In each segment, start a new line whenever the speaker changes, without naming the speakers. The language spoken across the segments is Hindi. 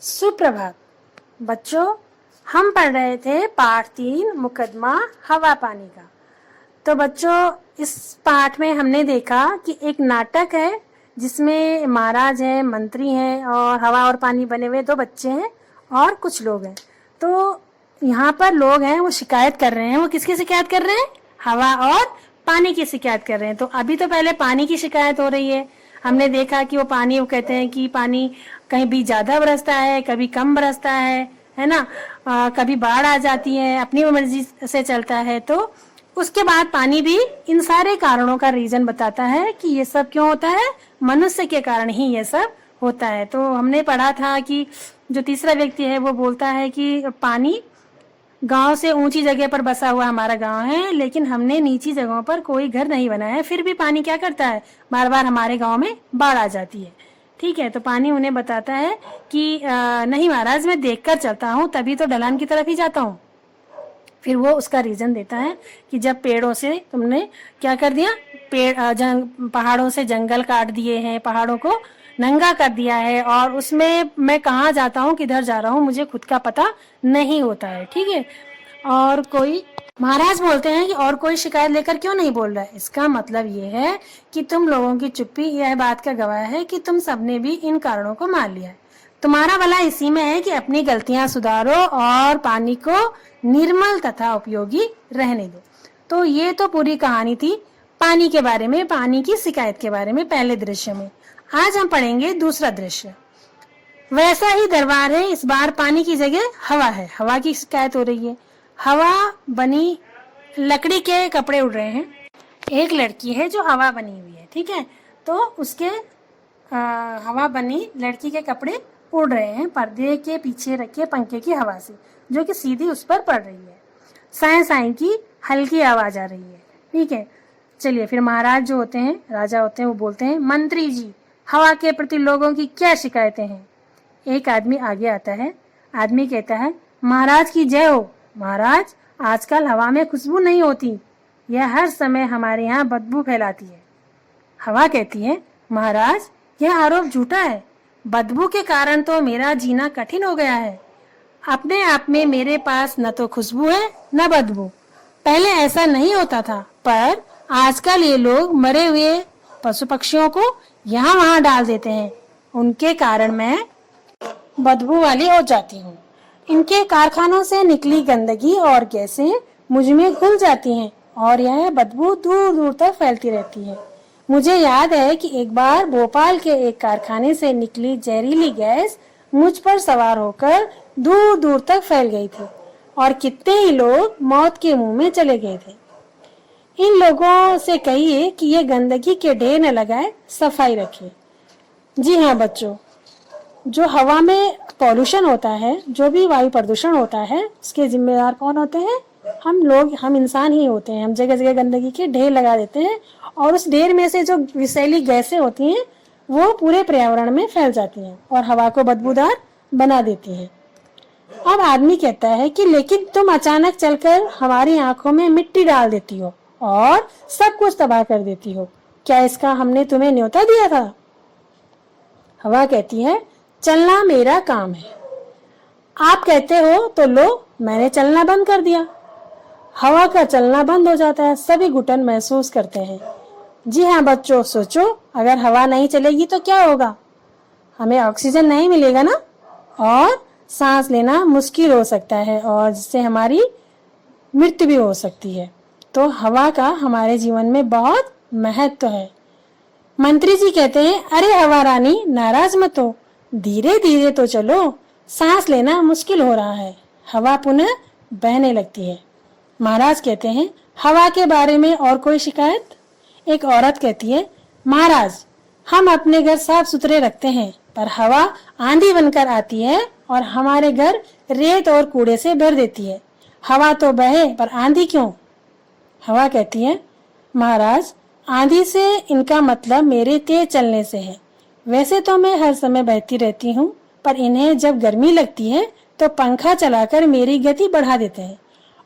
सुप्रभात बच्चों, हम पढ़ रहे थे पाठ 3 मुकदमा हवा पानी का। तो बच्चों, इस पाठ में हमने देखा कि एक नाटक है जिसमें महाराज है, मंत्री हैं और हवा और पानी बने हुए 2 बच्चे हैं और कुछ लोग हैं। तो यहाँ पर लोग हैं, वो शिकायत कर रहे हैं। वो किसकी शिकायत कर रहे हैं? हवा और पानी की शिकायत कर रहे हैं। तो अभी तो पहले पानी की शिकायत हो रही है। हमने देखा कि वो कहते हैं कि पानी कहीं भी ज्यादा बरसता है, कभी कम बरसता है ना। कभी बाढ़ आ जाती है, अपनी मर्जी से चलता है। तो उसके बाद पानी भी इन सारे कारणों का रीजन बताता है कि ये सब क्यों होता है, मनुष्य के कारण ही ये सब होता है। तो हमने पढ़ा था कि जो तीसरा व्यक्ति है वो बोलता है कि पानी गांव से ऊंची जगह पर बसा हुआ हमारा गांव है, लेकिन हमने नीची जगहों पर कोई घर नहीं बनाया है, फिर भी पानी क्या करता है, बार बार हमारे गांव में बाढ़ आ जाती है। ठीक है, तो पानी उन्हें बताता है कि नहीं महाराज, मैं देखकर चलता हूँ, तभी तो ढलान की तरफ ही जाता हूँ। फिर वो उसका रीजन देता है कि जब पेड़ों से तुमने क्या कर दिया, पहाड़ों से जंगल काट दिए हैं, पहाड़ों को नंगा कर दिया है, और उसमें मैं कहाँ जाता हूँ, किधर जा रहा हूँ, मुझे खुद का पता नहीं होता है। ठीक है, और कोई महाराज बोलते हैं कि और कोई शिकायत लेकर क्यों नहीं बोल रहा है। इसका मतलब ये है कि तुम लोगों की चुप्पी यह बात का गवाह है कि तुम सबने भी इन कारणों को मान लिया है। तुम्हारा भला इसी में है कि अपनी गलतियां सुधारो और पानी को निर्मल तथा उपयोगी रहने दो। तो ये तो पूरी कहानी थी पानी के बारे में, पानी की शिकायत के बारे में पहले दृश्य में। आज हम पढ़ेंगे दूसरा दृश्य। वैसा ही दरबार है, इस बार पानी की जगह हवा है। हवा की शिकायत हो रही है। हवा बनी लकड़ी के कपड़े उड़ रहे हैं। एक लड़की है जो हवा बनी हुई है। ठीक है, तो उसके हवा बनी लड़की के कपड़े उड़ रहे हैं पर्दे के पीछे रखे पंखे की हवा से, जो कि सीधी उस पर पड़ रही है। साए साए की हल्की आवाज आ रही है। ठीक है, चलिए फिर महाराज जो होते हैं, राजा होते हैं, वो बोलते हैं, मंत्री जी, हवा के प्रति लोगों की क्या शिकायतें हैं। एक आदमी आगे आता है। आदमी कहता है, महाराज की जय हो। महाराज, आजकल हवा में खुशबू नहीं होती, यह हर समय हमारे यहाँ बदबू फैलाती है। हवा कहती है, महाराज यह आरोप झूठा है, बदबू के कारण तो मेरा जीना कठिन हो गया है। अपने आप में मेरे पास न तो खुशबू है न बदबू। पहले ऐसा नहीं होता था, पर आजकल ये लोग मरे हुए पशु पक्षियों को यहाँ वहाँ डाल देते हैं, उनके कारण मैं बदबू वाली हो जाती हूँ। इनके कारखानों से निकली गंदगी और गैसें मुझ में घुल जाती हैं और यह बदबू दूर दूर तक फैलती रहती है। मुझे याद है कि एक बार भोपाल के एक कारखाने से निकली जहरीली गैस मुझ पर सवार होकर दूर दूर तक फैल गई थी और कितने ही लोग मौत के मुंह में चले गए थे। इन लोगों से कहिए कि ये गंदगी के ढेर न लगाए, सफाई रखे। जी हाँ बच्चों, जो हवा में पॉल्यूशन होता है, जो भी वायु प्रदूषण होता है, उसके जिम्मेदार कौन होते हैं? हम लोग, हम इंसान ही होते हैं। हम जगह जगह गंदगी के ढेर लगा देते हैं और उस ढेर में से जो विषैली गैसें होती हैं वो पूरे पर्यावरण में फैल जाती हैं और हवा को बदबूदार बना देती हैं। अब आदमी कहता है कि लेकिन तुम अचानक चलकर हमारी आंखों में मिट्टी डाल देती हो और सब कुछ तबाह कर देती हो, क्या इसका हमने तुम्हें न्योता दिया था? हवा कहती है, चलना मेरा काम है। आप कहते हो तो लो, मैंने चलना बंद कर दिया। हवा का चलना बंद हो जाता है, सभी घुटन महसूस करते हैं। जी हाँ बच्चों, सोचो, अगर हवा नहीं चलेगी तो क्या होगा? हमें ऑक्सीजन नहीं मिलेगा ना, और सांस लेना मुश्किल हो सकता है और जिससे हमारी मृत्यु भी हो सकती है। तो हवा का हमारे जीवन में बहुत महत्व है। मंत्री जी कहते हैं, अरे हवा रानी, नाराज मत हो, धीरे धीरे तो चलो, सांस लेना मुश्किल हो रहा है। हवा पुनः बहने लगती है। महाराज कहते हैं, हवा के बारे में और कोई शिकायत? एक औरत कहती है, महाराज, हम अपने घर साफ सुथरे रखते हैं, पर हवा आंधी बनकर आती है और हमारे घर रेत और कूड़े से भर देती है। हवा तो बहे, पर आंधी क्यों? हवा कहती है, महाराज, आंधी से इनका मतलब मेरे तेज चलने से है। वैसे तो मैं हर समय बहती रहती हूँ, पर इन्हें जब गर्मी लगती है तो पंखा चलाकर मेरी गति बढ़ा देते हैं,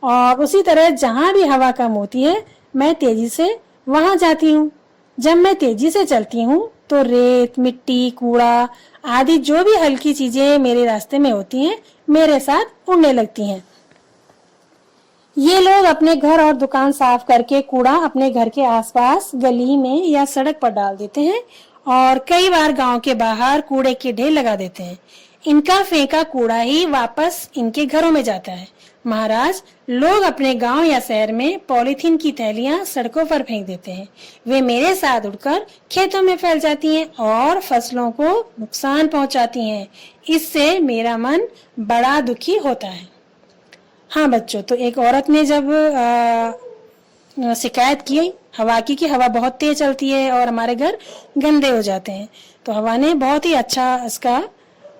और उसी तरह जहाँ भी हवा कम होती है मैं तेजी से वहां जाती हूँ। जब मैं तेजी से चलती हूँ तो रेत, मिट्टी, कूड़ा आदि जो भी हल्की चीजें मेरे रास्ते में होती हैं मेरे साथ उड़ने लगती हैं। ये लोग अपने घर और दुकान साफ करके कूड़ा अपने घर के आसपास गली में या सड़क पर डाल देते हैं और कई बार गांव के बाहर कूड़े के ढेर लगा देते हैं। इनका फेंका कूड़ा ही वापस इनके घरों में जाता है। महाराज, लोग अपने गांव या शहर में पॉलीथीन की थैलियां सड़कों पर फेंक देते हैं। वे मेरे साथ उड़कर खेतों में फैल जाती हैं और फसलों को नुकसान पहुंचाती हैं। इससे मेरा मन बड़ा दुखी होता है। हाँ बच्चों, तो एक औरत ने जब शिकायत की हवा की कि हवा बहुत तेज चलती है और हमारे घर गंदे हो जाते हैं, तो हवा ने बहुत ही अच्छा इसका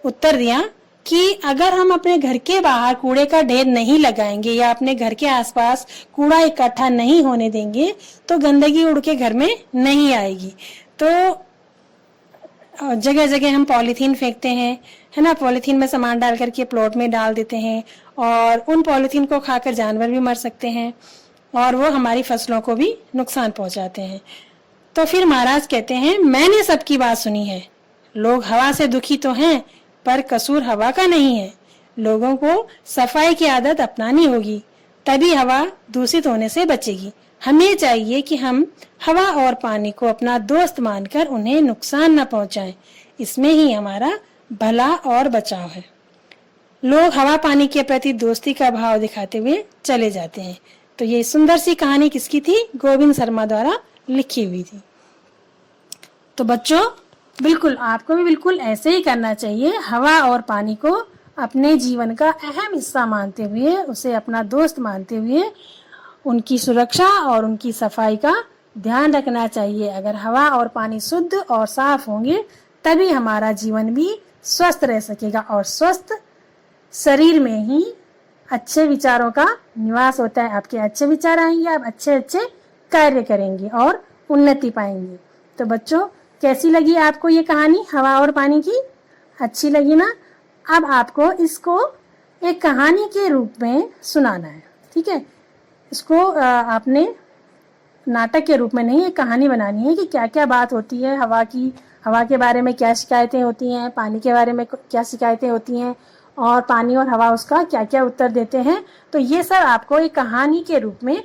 उत्तर दिया कि अगर हम अपने घर के बाहर कूड़े का ढेर नहीं लगाएंगे या अपने घर के आसपास कूड़ा इकट्ठा नहीं होने देंगे तो गंदगी उड़ के घर में नहीं आएगी। तो जगह जगह हम पॉलीथीन फेंकते हैं, है ना, पॉलीथीन में सामान डाल करके प्लॉट में डाल देते हैं और उन पॉलीथीन को खाकर जानवर भी मर सकते हैं और वो हमारी फसलों को भी नुकसान पहुंचाते हैं। तो फिर महाराज कहते हैं, मैंने सबकी बात सुनी है। लोग हवा से दुखी तो हैं, पर कसूर हवा का नहीं है। लोगों को सफाई की आदत अपनानी होगी, तभी हवा दूषित होने से बचेगी। हमें चाहिए कि हम हवा और पानी को अपना दोस्त मानकर उन्हें नुकसान न पहुंचाएं। इसमें ही हमारा भला और बचाव है। लोग हवा पानी के प्रति दोस्ती का भाव दिखाते हुए चले जाते हैं। तो ये सुंदर सी कहानी किसकी थी? गोविंद शर्मा द्वारा लिखी हुई थी। तो बच्चों, बिल्कुल आपको भी बिल्कुल ऐसे ही करना चाहिए। हवा और पानी को अपने जीवन का अहम हिस्सा मानते हुए, उसे अपना दोस्त मानते हुए उनकी सुरक्षा और उनकी सफाई का ध्यान रखना चाहिए। अगर हवा और पानी शुद्ध और साफ होंगे तभी हमारा जीवन भी स्वस्थ रह सकेगा और स्वस्थ शरीर में ही अच्छे विचारों का निवास होता है। आपके अच्छे विचार आएंगे, आप अच्छे अच्छे कार्य करेंगे और उन्नति पाएंगे। तो बच्चों, कैसी लगी आपको ये कहानी हवा और पानी की? अच्छी लगी ना? अब आपको इसको एक कहानी के रूप में सुनाना है, ठीक है? इसको आपने नाटक के रूप में नहीं, एक कहानी बनानी है कि क्या क्या बात होती है हवा की, हवा के बारे में क्या शिकायतें होती हैं, पानी के बारे में क्या शिकायतें होती हैं और पानी और हवा उसका क्या क्या उत्तर देते हैं। तो ये सब आपको एक कहानी के रूप में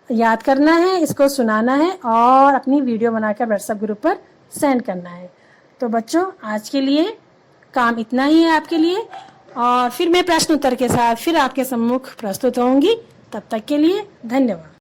याद करना है, इसको सुनाना है और अपनी वीडियो बनाकर व्हाट्सएप ग्रुप पर सेंड करना है। तो बच्चों, आज के लिए काम इतना ही है आपके लिए और फिर मैं प्रश्न उत्तर के साथ फिर आपके सम्मुख प्रस्तुत होंगी। तब तक के लिए धन्यवाद।